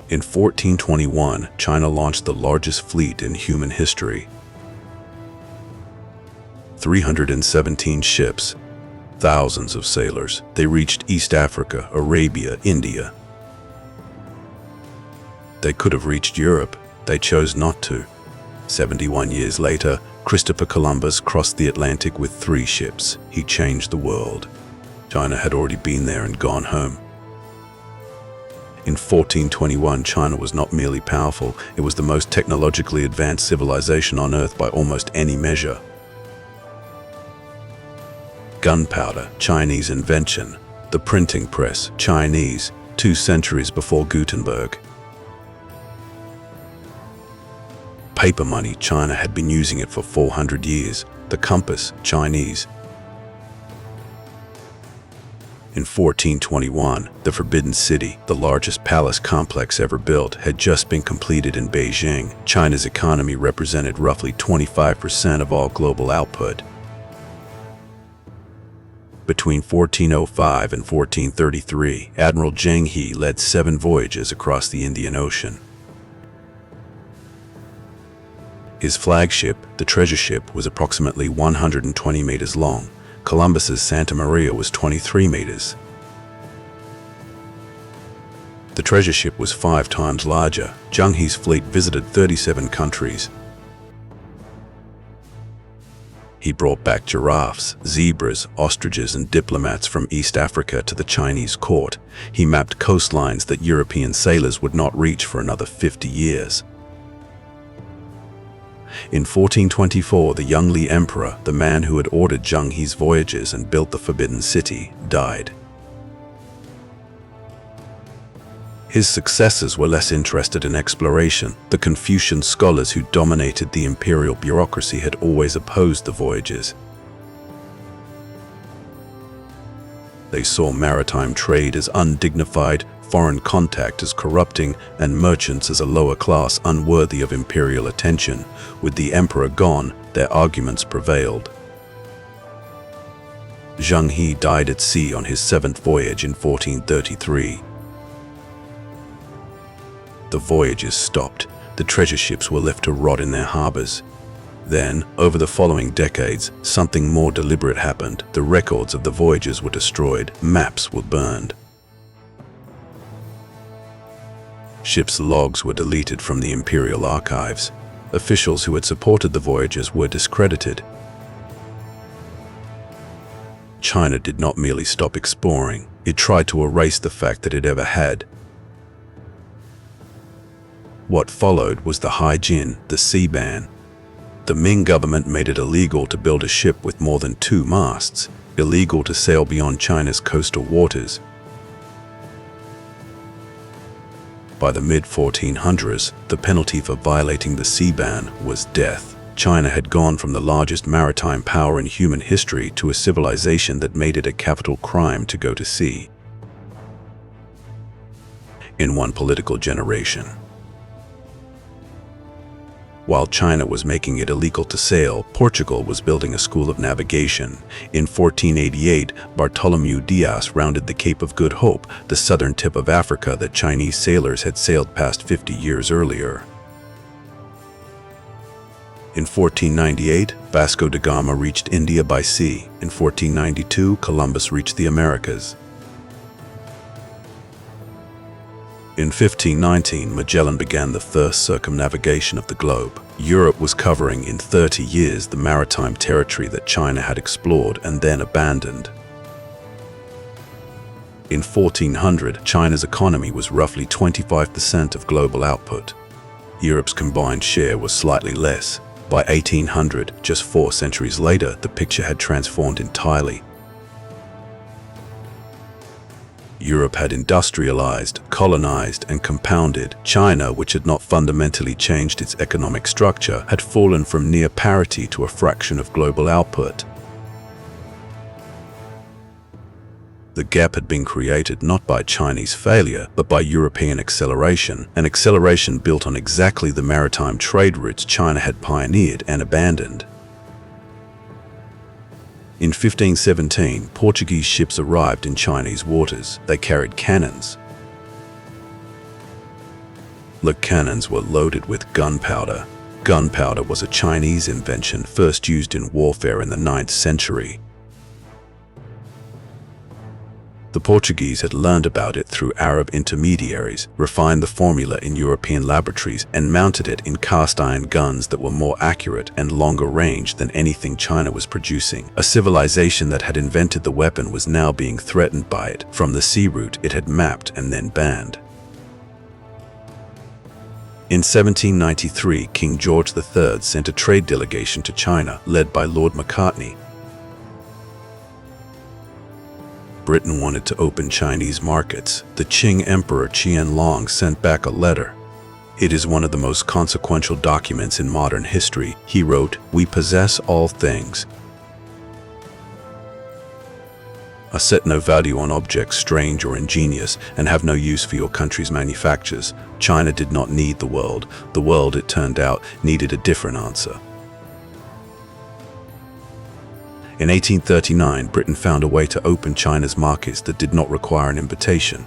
In 1421, China launched the largest fleet in human history. 317 ships, thousands of sailors. They reached East Africa, Arabia, India. They could have reached Europe. They chose not to. 71 years later, Christopher Columbus crossed the Atlantic with 3 ships. He changed the world. China had already been there and gone home. In 1421, China was not merely powerful, it was the most technologically advanced civilization on Earth by almost any measure. Gunpowder, Chinese invention. The printing press, Chinese, 2 centuries before Gutenberg. Paper money, China had been using it for 400 years. The compass, Chinese. In 1421, the Forbidden City, the largest palace complex ever built, had just been completed in Beijing. China's economy represented roughly 25% of all global output. Between 1405 and 1433, Admiral Zheng He led 7 voyages across the Indian Ocean. His flagship, the treasure ship, was approximately 120 meters long. Columbus's Santa Maria was 23 meters. The treasure ship was 5 times larger. Zheng He's fleet visited 37 countries. He brought back giraffes, zebras, ostriches, and diplomats from East Africa to the Chinese court. He mapped coastlines that European sailors would not reach for another 50 years. In 1424, the young Li Emperor, the man who had ordered Zheng He's voyages and built the Forbidden City, died. His successors were less interested in exploration. The Confucian scholars who dominated the imperial bureaucracy had always opposed the voyages. They saw maritime trade as undignified, foreign contact as corrupting, and merchants as a lower class unworthy of imperial attention. With the emperor gone, their arguments prevailed. Zheng He died at sea on his 7th voyage in 1433. The voyages stopped. The treasure ships were left to rot in their harbors. Then, over the following decades, something more deliberate happened. The records of the voyages were destroyed. Maps were burned. Ships' logs were deleted from the imperial archives. Officials who had supported the voyages were discredited. China did not merely stop exploring, it tried to erase the fact that it ever had. What followed was the Haijin, the sea ban. The Ming government made it illegal to build a ship with more than 2 masts, illegal to sail beyond China's coastal waters. By the mid-1400s, the penalty for violating the sea ban was death. China had gone from the largest maritime power in human history to a civilization that made it a capital crime to go to sea. In one political generation. While China was making it illegal to sail, Portugal was building a school of navigation. In 1488, Bartholomew Dias rounded the Cape of Good Hope, the southern tip of Africa that Chinese sailors had sailed past 50 years earlier. In 1498, Vasco da Gama reached India by sea. In 1492, Columbus reached the Americas. In 1519, Magellan began the first circumnavigation of the globe. Europe was covering in 30 years the maritime territory that China had explored and then abandoned. In 1400, China's economy was roughly 25% of global output. Europe's combined share was slightly less. By 1800, just 4 centuries later, the picture had transformed entirely. Europe had industrialized, colonized, and compounded. China, which had not fundamentally changed its economic structure, had fallen from near parity to a fraction of global output. The gap had been created not by Chinese failure, but by European acceleration, an acceleration built on exactly the maritime trade routes China had pioneered and abandoned. In 1517, Portuguese ships arrived in Chinese waters. They carried cannons. The cannons were loaded with gunpowder. Gunpowder was a Chinese invention first used in warfare in the 9th century. The Portuguese had learned about it through Arab intermediaries, refined the formula in European laboratories, and mounted it in cast-iron guns that were more accurate and longer range than anything China was producing. A civilization that had invented the weapon was now being threatened by it from the sea route it had mapped and then banned. In 1793, King George III sent a trade delegation to China, led by Lord Macartney. Britain wanted to open Chinese markets. The Qing Emperor Qianlong sent back a letter. It is one of the most consequential documents in modern history. He wrote, "We possess all things. I set no value on objects strange or ingenious, and have no use for your country's manufactures." China did not need the world. The world, it turned out, needed a different answer. In 1839, Britain found a way to open China's markets that did not require an invitation.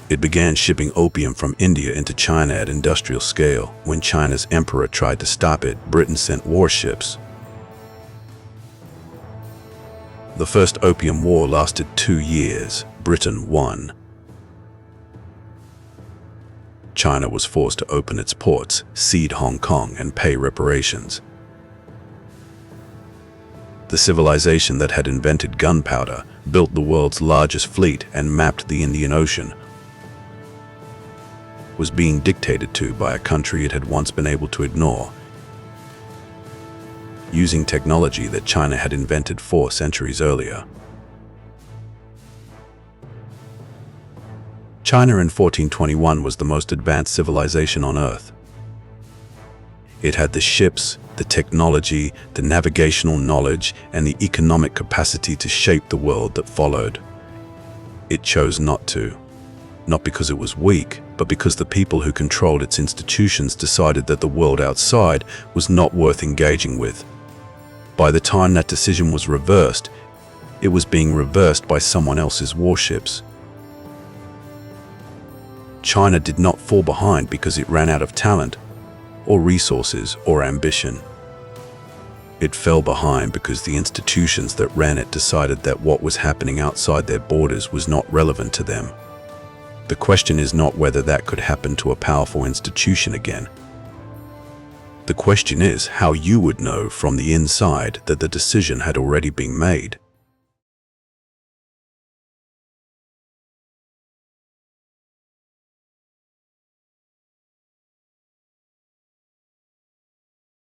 It began shipping opium from India into China at industrial scale. When China's emperor tried to stop it, Britain sent warships. The First Opium War lasted 2 years. Britain won. China was forced to open its ports, cede Hong Kong, and pay reparations. The civilization that had invented gunpowder, built the world's largest fleet, and mapped the Indian Ocean was being dictated to by a country it had once been able to ignore, using technology that China had invented 4 centuries earlier. China in 1421 was the most advanced civilization on Earth. It had the ships, the technology, the navigational knowledge, and the economic capacity to shape the world that followed. It chose not to. Not because it was weak, but because the people who controlled its institutions decided that the world outside was not worth engaging with. By the time that decision was reversed, it was being reversed by someone else's warships. China did not fall behind because it ran out of talent, or resources, or ambition. It fell behind because the institutions that ran it decided that what was happening outside their borders was not relevant to them. The question is not whether that could happen to a powerful institution again. The question is how you would know from the inside that the decision had already been made.